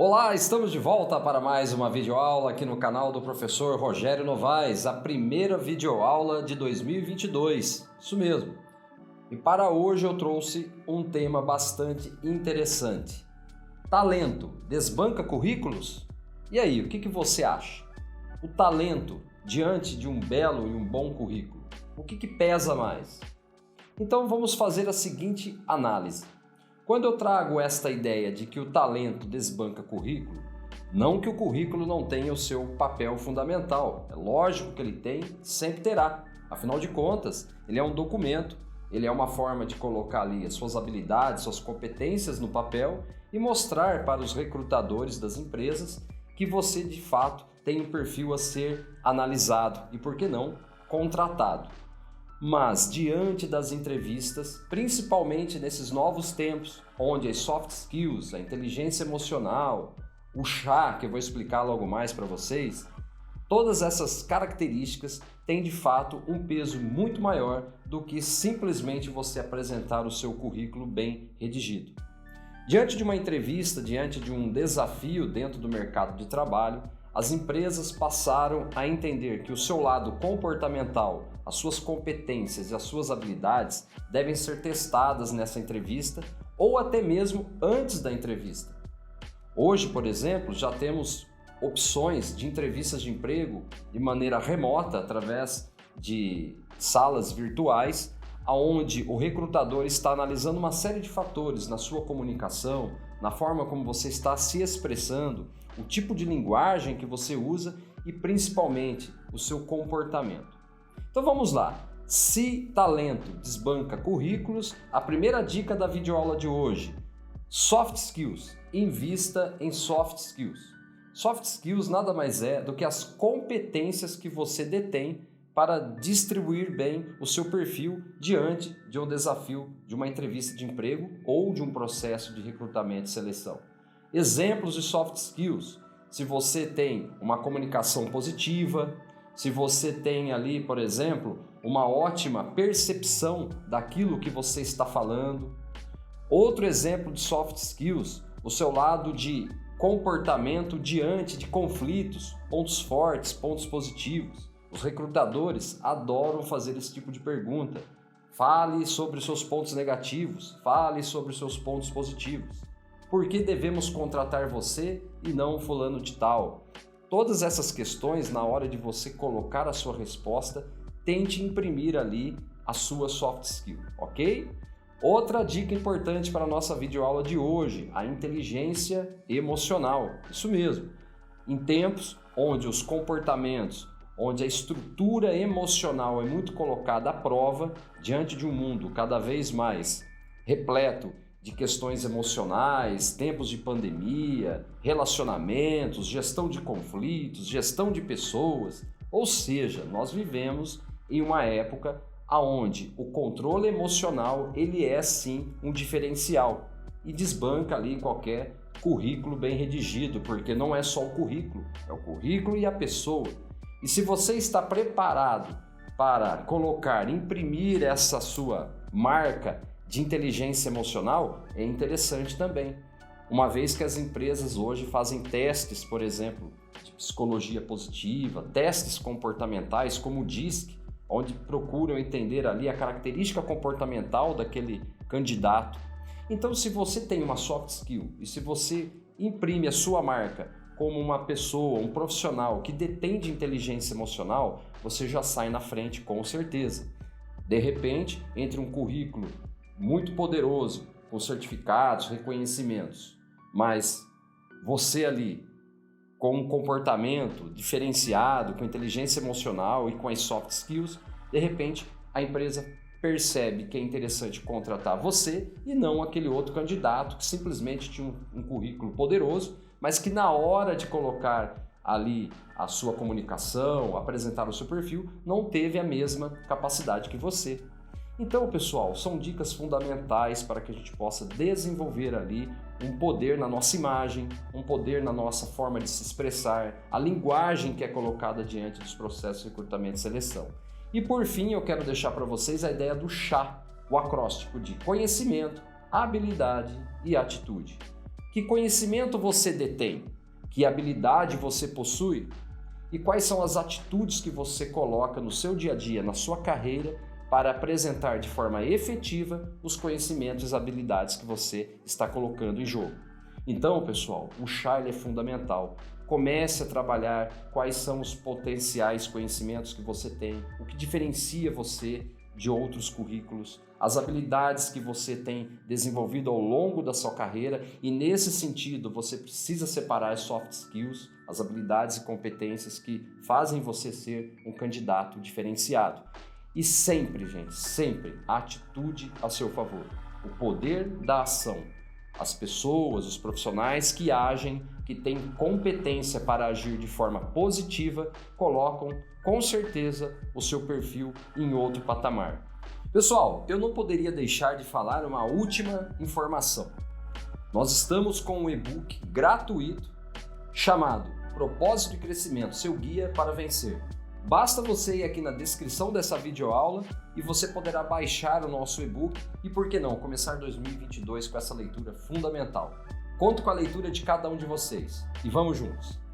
Olá, estamos de volta para mais uma videoaula aqui no canal do professor Rogério Novaes, a primeira videoaula de 2022, isso mesmo. E para hoje eu trouxe um tema bastante interessante. Talento desbanca currículos? E aí, o que você acha? O talento diante de um belo e um bom currículo, o que pesa mais? Então vamos fazer a seguinte análise. Quando eu trago esta ideia de que o talento desbanca currículo, não que o currículo não tenha o seu papel fundamental, é lógico que ele tem, sempre terá. Afinal de contas, ele é um documento, ele é uma forma de colocar ali as suas habilidades, suas competências no papel e mostrar para os recrutadores das empresas que você de fato tem um perfil a ser analisado e, por que não, contratado. Mas, diante das entrevistas, principalmente nesses novos tempos, onde as soft skills, a inteligência emocional, o chá, que eu vou explicar logo mais para vocês, todas essas características têm de fato um peso muito maior do que simplesmente você apresentar o seu currículo bem redigido. Diante de uma entrevista, diante de um desafio dentro do mercado de trabalho, as empresas passaram a entender que o seu lado comportamental, as suas competências e as suas habilidades devem ser testadas nessa entrevista ou até mesmo antes da entrevista. Hoje, por exemplo, já temos opções de entrevistas de emprego de maneira remota através de salas virtuais, onde o recrutador está analisando uma série de fatores na sua comunicação, na forma como você está se expressando, o tipo de linguagem que você usa e principalmente o seu comportamento. Então vamos lá. Se talento desbanca currículos, a primeira dica da videoaula de hoje: soft skills. Invista em soft skills. Soft skills nada mais é do que as competências que você detém para distribuir bem o seu perfil diante de um desafio de uma entrevista de emprego ou de um processo de recrutamento e seleção. Exemplos de soft skills: se você tem uma comunicação positiva, se você tem ali, por exemplo, uma ótima percepção daquilo que você está falando. Outro exemplo de soft skills, o seu lado de comportamento diante de conflitos, pontos fortes, pontos positivos. Os recrutadores adoram fazer esse tipo de pergunta. Fale sobre os seus pontos negativos, fale sobre os seus pontos positivos. Por que devemos contratar você e não fulano de tal? Todas essas questões, na hora de você colocar a sua resposta, tente imprimir ali a sua soft skill, ok? Outra dica importante para a nossa videoaula de hoje, a inteligência emocional. Isso mesmo. Em tempos onde os comportamentos, onde a estrutura emocional é muito colocada à prova, diante de um mundo cada vez mais repleto de questões emocionais, tempos de pandemia, relacionamentos, gestão de conflitos, gestão de pessoas, ou seja, nós vivemos em uma época onde o controle emocional ele é sim um diferencial e desbanca ali qualquer currículo bem redigido, porque não é só o currículo, é o currículo e a pessoa. E se você está preparado para colocar, imprimir essa sua marca de inteligência emocional, é interessante também, uma vez que as empresas hoje fazem testes, por exemplo, de psicologia positiva, testes comportamentais como o DISC, onde procuram entender ali a característica comportamental daquele candidato. Então, se você tem uma soft skill e se você imprime a sua marca como uma pessoa, um profissional que detém de inteligência emocional, você já sai na frente com certeza. De repente, entre um currículo muito poderoso, com certificados, reconhecimentos, mas você ali com um comportamento diferenciado, com inteligência emocional e com as soft skills, de repente a empresa percebe que é interessante contratar você e não aquele outro candidato que simplesmente tinha um currículo poderoso, mas que na hora de colocar ali a sua comunicação, apresentar o seu perfil, não teve a mesma capacidade que você. Então, pessoal, são dicas fundamentais para que a gente possa desenvolver ali um poder na nossa imagem, um poder na nossa forma de se expressar, a linguagem que é colocada diante dos processos de recrutamento e seleção. E por fim, eu quero deixar para vocês a ideia do chá, o acróstico de conhecimento, habilidade e atitude. Que conhecimento você detém? Que habilidade você possui? E quais são as atitudes que você coloca no seu dia a dia, na sua carreira, para apresentar de forma efetiva os conhecimentos e habilidades que você está colocando em jogo? Então, pessoal, o Charlie é fundamental. Comece a trabalhar quais são os potenciais conhecimentos que você tem, o que diferencia você de outros currículos, as habilidades que você tem desenvolvido ao longo da sua carreira, e nesse sentido você precisa separar as soft skills, as habilidades e competências que fazem você ser um candidato diferenciado. E sempre, gente, sempre a atitude a seu favor, o poder da ação. As pessoas, os profissionais que agem, que têm competência para agir de forma positiva, colocam com certeza o seu perfil em outro patamar. Pessoal, eu não poderia deixar de falar uma última informação. Nós estamos com um e-book gratuito chamado Propósito de Crescimento, seu guia para vencer. Basta você ir aqui na descrição dessa videoaula e você poderá baixar o nosso e-book e, por que não, começar 2022 com essa leitura fundamental. Conto com a leitura de cada um de vocês e vamos juntos!